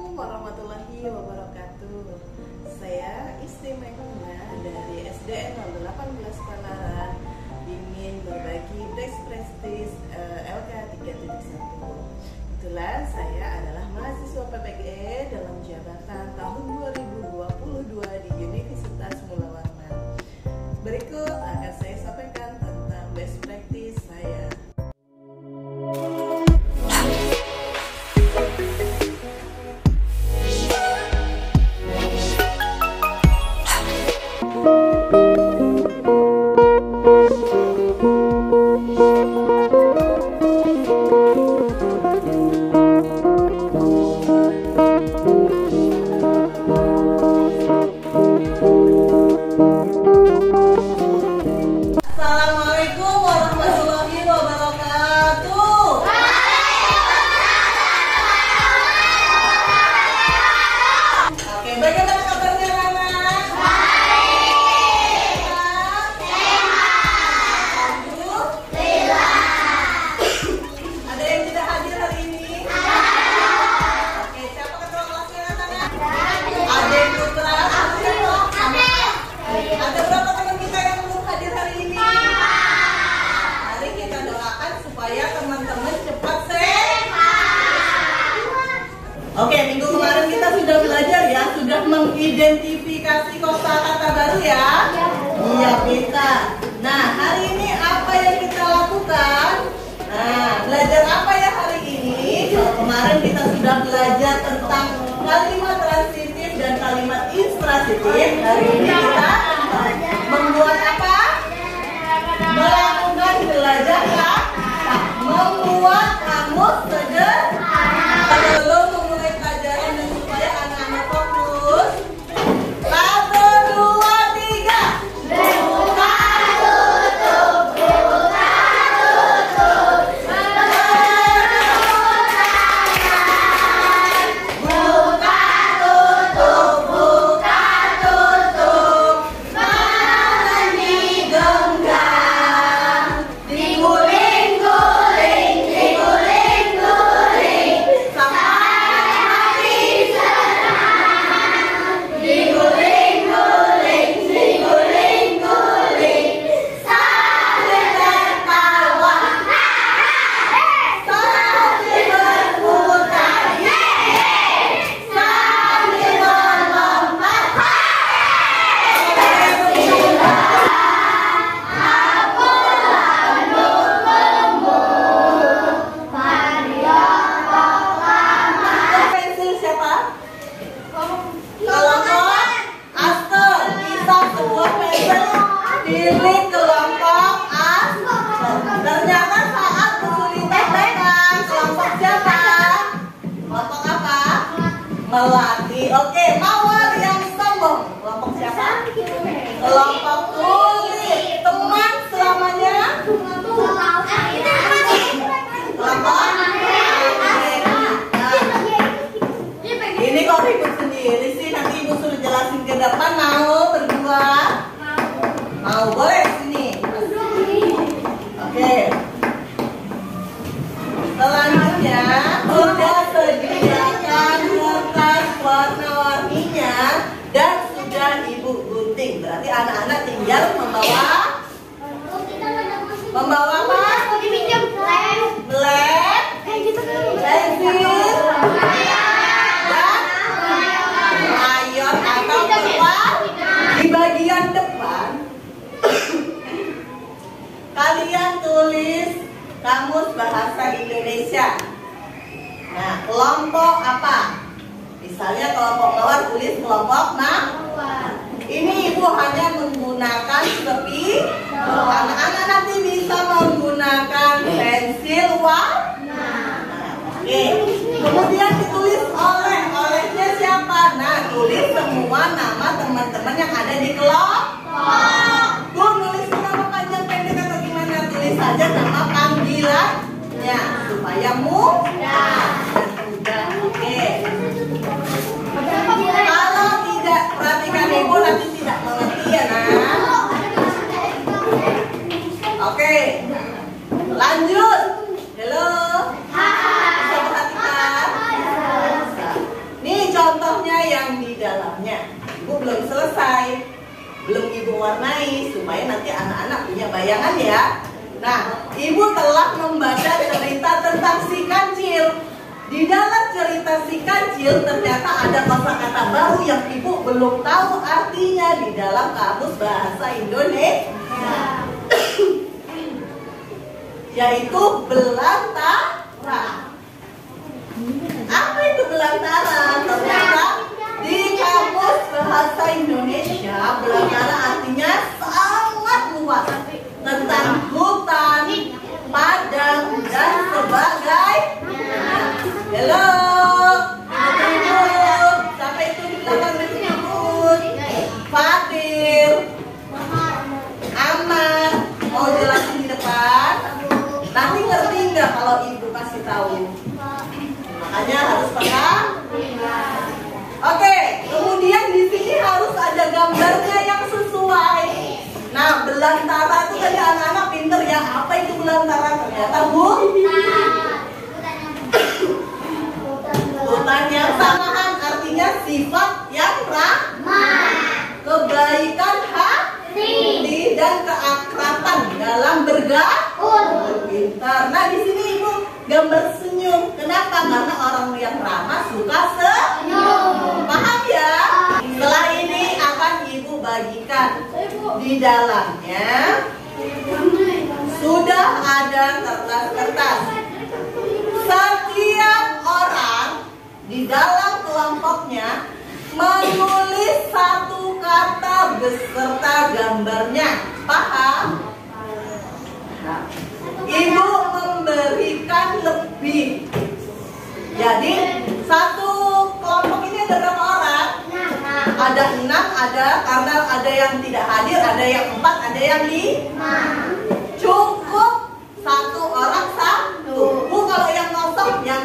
Assalamualaikum warahmatullahi wabarakatuh. Saya Isti Maimunah dari SDN 018 Palaran ingin berbagi best practice LK 3.1. Kebetulan saya adalah mahasiswa PPGE dalam jabatan tahun 2022 di Universitas Mula Warman. Berikut akan saya sampaikan tentang best practice saya. Assalamualaikum warahmatullahi wabarakatuh. Oke, bagaimana kabarnya anak-anak? Baik. Alhamdulillah. Ada yang tidak hadir hari ini? Oke, siapa ketua kelasnya anak-anak? Ada yang putra? Ada berapa teman kita yang belum hadir hari ini? Mari kita doakan supaya teman-teman cepat sehat. Oke, minggu kemarin kita sudah belajar ya, sudah mengidentifikasi kosakata baru ya. Iya, pintar. Nah, hari ini apa yang kita lakukan? Nah, belajar apa ya hari ini? Kalau kemarin kita sudah belajar tentang kalimat transitif dan kalimat intransitif. Hari ini kita membuat apa? Melakukan belajar membuat kamus sederhana. Sebelum memulai pelajaran dan supaya anak-anak fokus, 1, 2, 3. Buka tutup, buka tutup. Buka tutup, buka tutup. Diguling-guling, diguling-guling, sampai mati serang. Diguling-guling, diguling-guling, sambil tertawa, sambil berputar, sambil melompat. Pensil siapa? Kelompok Astor. Bisa sebuah pensil pilih kelompok Astor. Ternyata saat kesulitan dengan kelompok siapa? Kelompok apa? Melati. Oke, Mawar yang sombong. Kelompok siapa? Kelompok Kulit. Teman selamanya? Kelompok ini kok ribut sendiri sih? Nanti ibu suruh jelasin ke depan. Mau berdua? Mau, boleh sini. Oke. Selanjutnya sudah sediakan kertas warna-warninya dan sudah ibu gunting. Berarti anak-anak tinggal membawa apa? Blek, pensil, dan crayon atau kertas. Di bagian depan kalian tulis kamus bahasa Indonesia. Nah, kelompok apa? Misalnya kelompok mawar, tulis kelompok mawar. Ini ibu hanya menggunakan sepi. Anak-anak nanti bisa menggunakan pensil warna. Oke. Kemudian ditulis olehnya siapa? Nah, tulis semua nama teman-teman yang ada di kelompok. Bu, nulis nama panjang pendek atau gimana? Tulis saja nama panggilannya supaya mudah. Oke. Kalau tidak perhatikan ibu nanti tidak mengerti ya, nah. Oke. Lanjut. Halo. Bisa perhatikan? Nih Ibu warnai supaya nanti anak-anak punya bayangan ya. Nah, Ibu telah membaca cerita tentang si kancil. Di dalam cerita si kancil ternyata ada kosakata baru yang Ibu belum tahu artinya di dalam kamus bahasa Indonesia. Yaitu belantara. Apa itu belantara? Ternyata di kamus bahasa Indonesia belantara artinya sangat luas, tentang hutan, padang, dan sebagainya. Halo, Ibu, sampai itu di belakang disebut Fadil, Aman. Mau jelasin di depan? Nanti ngerti nggak kalau Ibu kasih tahu? Makanya harus paham. Oke, kemudian di sini harus ada gambarnya yang sesuai. Nah, belantara itu tadi anak-anak pinter ya. Apa itu belantara? Ternyata hutan yang samahan, artinya sifat yang ramah, kebaikan hati, dan keakraban dalam bergaul. Pintar. Nah, di sini Ibu gambar senyum. Kenapa? Karena orang yang ramah suka senyum. Paham ya? Setelah ini akan Ibu bagikan. Di dalamnya sudah ada kertas-kertas. Setiap orang di dalam kelompoknya menulis satu kata beserta gambarnya. Paham? Ibu memberikan lebih. Jadi satu kelompok ini ada berapa orang? Ada 6, karena ada yang tidak hadir, ada yang 4, ada yang 5. Cukup satu orang satu. Bu, kalau yang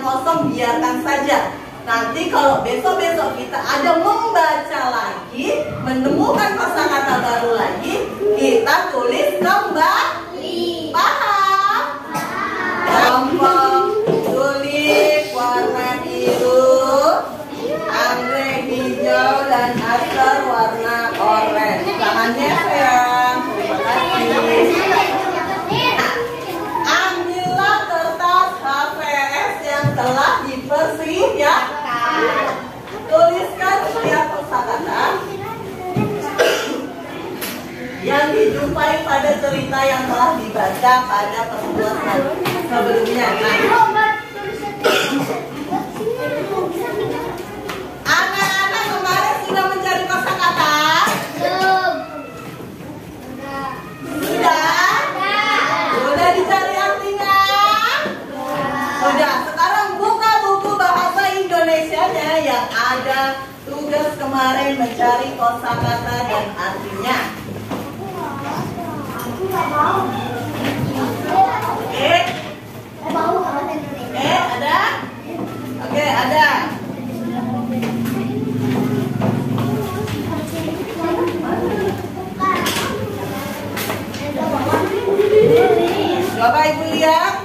kosong biarkan saja. Nanti kalau besok-besok kita ada membaca lagi, menemukan kosakata baru lagi, kita tulis kembali. Paham? Kelompok tulip warna biru, anggrek hijau, dan aster warna oranye. Tangannya sayang. Terima kasih. Ambillah kertas HVS yang telah dipersiapkan. Tuliskan setiap kosakata yang dijumpai pada cerita yang telah dibaca pada pertemuan sebelumnya. Anak-anak kemarin sudah mencari kosakata? Sudah dicari artinya? Sudah. Sekarang buka buku bahasa Indonesianya yang ada tugas kemarin mencari kosakata dan artinya. Oke. Ada? Oke, ada. Coba Ibu lihat.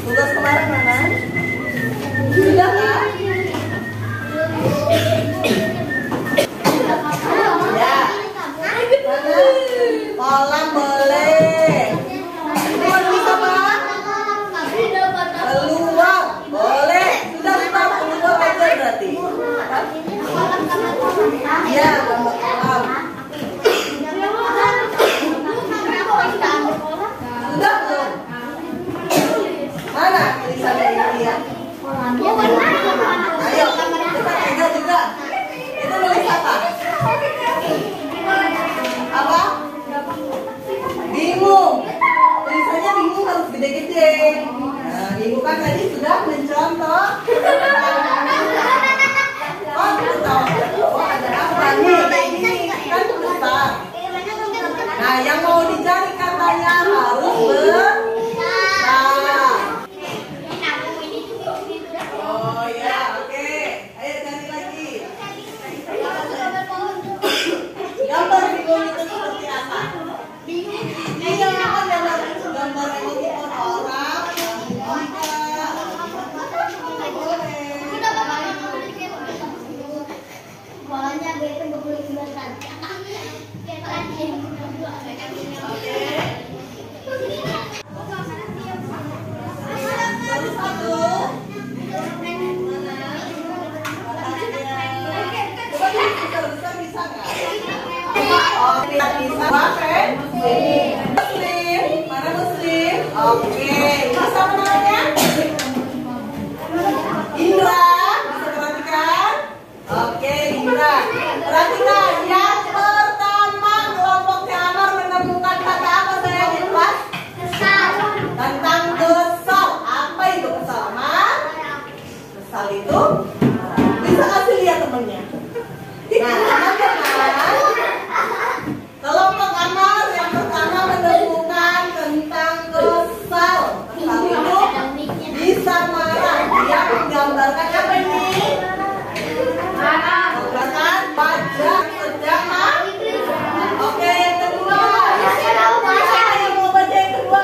Tugas kemarin mana? Sudah kan? Ya. Mana? Kolam boleh. Keluar bisa Pak? Keluar boleh. Sudah stop, keluar aja berarti. Iya, gambar kolam. Sudah belum? Mana tulisannya ini ya? Ayo, kita pegang juga. Itu nulis apa? Apa? Bingung. Tulisannya bingung harus gede-gede. Nah, Ibu kan tadi sudah mencontoh. Oh, kita tahu. Oh, ada apa nih? Ini kan besar. Nah, yang mau dicari katanya harus besar. Oh ya, oke. Ayo cari lagi. Gambar bingung itu seperti apa? Iya, kan gambar emoticon orang, boleh. itu bisa kasih lihat temennya. Nah, teman-teman, kelompok amal yang pertama menemukan tentang kesal. Kesal itu bisa marah. Dia menggambarkan apa ini? Menggambarkan wajah sedang marah. Oke, yang kedua. Siapa yang mau baca yang kedua?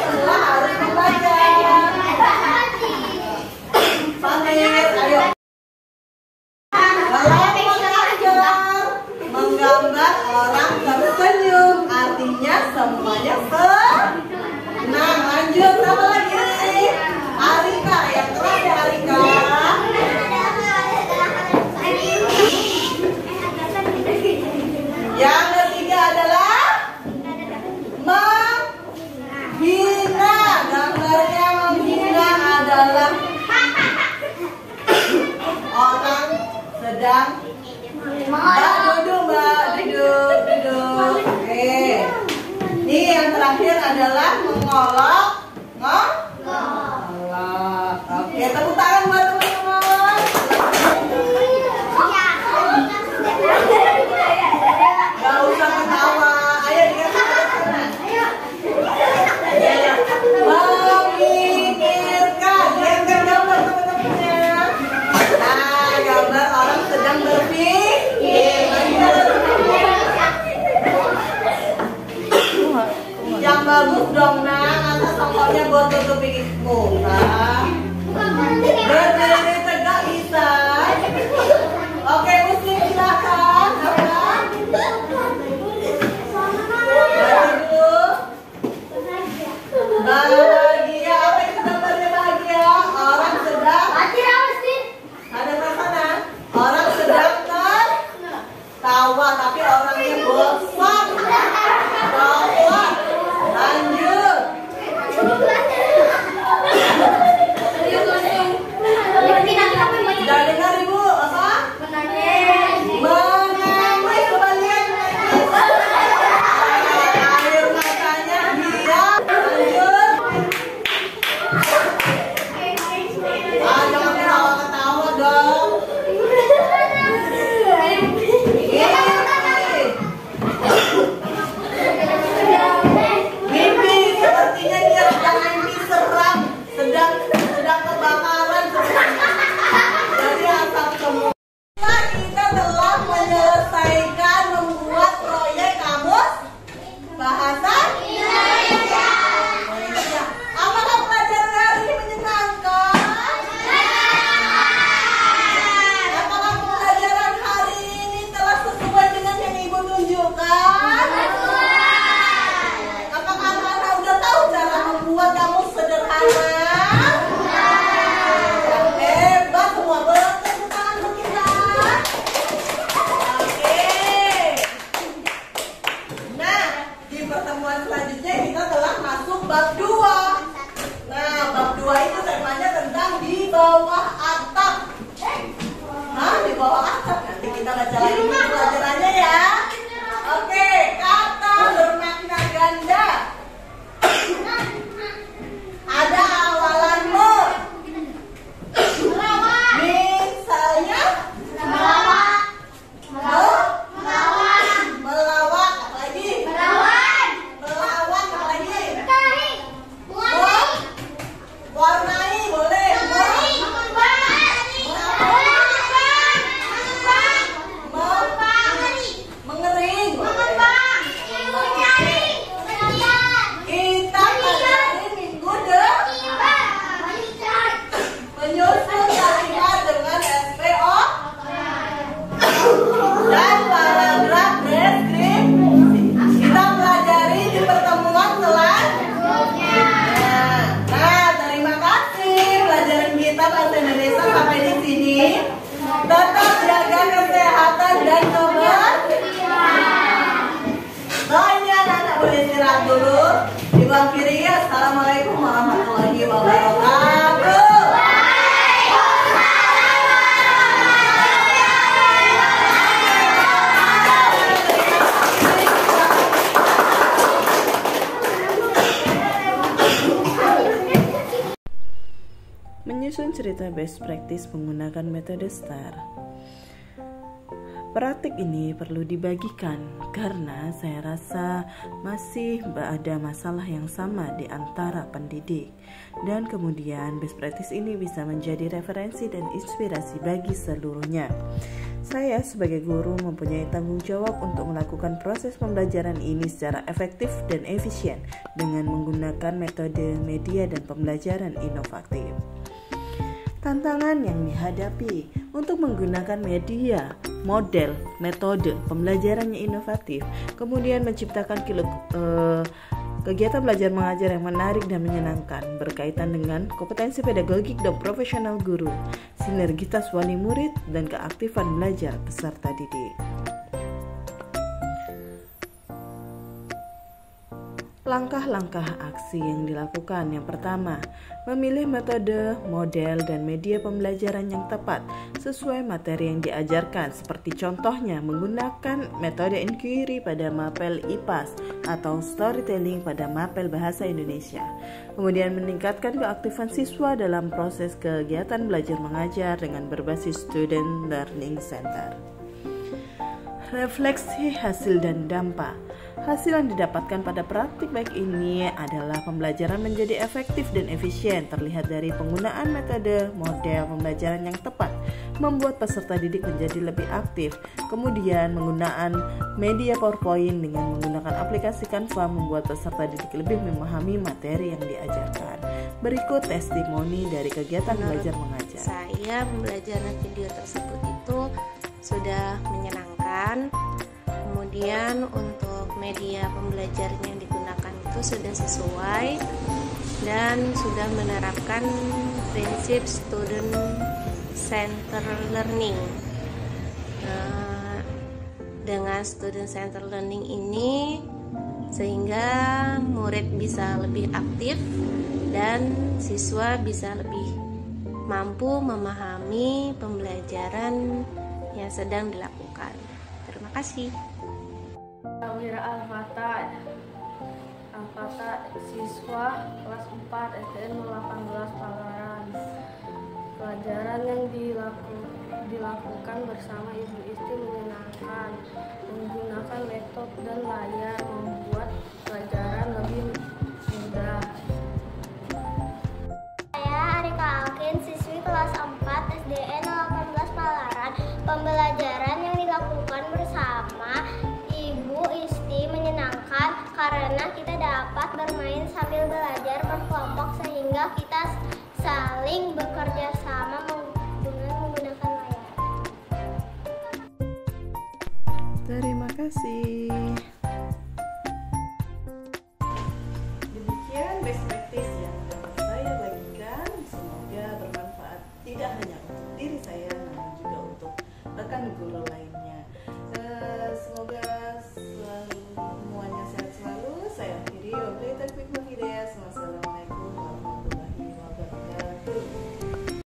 Semua harus membaca. Pamir, ayo. Menggambar orang tersenyum, artinya semuanya senang. Lanjut, apa lagi? Arika, yang terakhir Arika. Yang ketiga adalah menghina. Gambarnya menghina adalah orang sedang Mbak duduk, Mbak duduk. Oke. Ini yang terakhir adalah mengolok. Ngolok. Oke, tepuk tangan buat teman-teman. Gak usah ketawa. Ayo dikasih sana. Memikirkan. Lihatkan gambar teman-temannya. Nah, gambar orang sedang berpikir. Yang bagus dong, Nang. Atas songkolnya buat tutupi muka. Berdiri tegak bisa. Oke, Muslim silakan. Bahagia, apa itu gambarnya bahagia? Orang sedang ada mana? Orang sedang tertawa, tapi orangnya bosan. Tawa. Lanjut. Sudah dengar Ibu? Apa? Menangis kembalian. Air matanya dia. Lanjut. Menyusun cerita best practice menggunakan metode STAR. Praktik ini perlu dibagikan karena saya rasa masih ada masalah yang sama di antara pendidik. Dan kemudian best practice ini bisa menjadi referensi dan inspirasi bagi seluruhnya. Saya sebagai guru mempunyai tanggung jawab untuk melakukan proses pembelajaran ini secara efektif dan efisien dengan menggunakan metode, media, dan pembelajaran inovatif. Tantangan yang dihadapi untuk menggunakan media, model, metode, pembelajaran yang inovatif, kemudian menciptakan kegiatan belajar mengajar yang menarik dan menyenangkan berkaitan dengan kompetensi pedagogik dan profesional guru, sinergitas wali murid, dan keaktifan belajar peserta didik. Langkah-langkah aksi yang dilakukan. Yang pertama, memilih metode, model, dan media pembelajaran yang tepat sesuai materi yang diajarkan, seperti contohnya menggunakan metode inquiry pada mapel IPAS atau storytelling pada mapel Bahasa Indonesia. Kemudian meningkatkan keaktifan siswa dalam proses kegiatan belajar mengajar dengan berbasis Student Learning Center. Refleksi hasil dan dampak. Hasil yang didapatkan pada praktik baik ini adalah pembelajaran menjadi efektif dan efisien, terlihat dari penggunaan metode, model pembelajaran yang tepat, membuat peserta didik menjadi lebih aktif. Kemudian penggunaan media PowerPoint dengan menggunakan aplikasi Canva membuat peserta didik lebih memahami materi yang diajarkan. Berikut testimoni dari kegiatan belajar mengajar. Saya pembelajaran video tersebut itu sudah menyenangkan. Kemudian untuk media pembelajaran yang digunakan itu sudah sesuai dan sudah menerapkan prinsip student center learning. Dengan student center learning ini sehingga murid bisa lebih aktif dan siswa bisa lebih mampu memahami pembelajaran yang sedang dilakukan. Terima kasih. Wira Al-Fatah, siswa kelas 4 SDN 018 Palaran. Pelajaran yang dilakukan bersama Ibu Isti menyenangkan. Menggunakan laptop dan layar membuat pelajaran lebih mudah. Saya Arika Alkin, siswi kelas 4 SDN 018 Palaran. Pembelajaran yang dilakukan bersama Ibu Isti menyenangkan karena kita dapat bermain sambil belajar berkelompok sehingga kita saling bekerja sama dengan menggunakan layar. Terima kasih.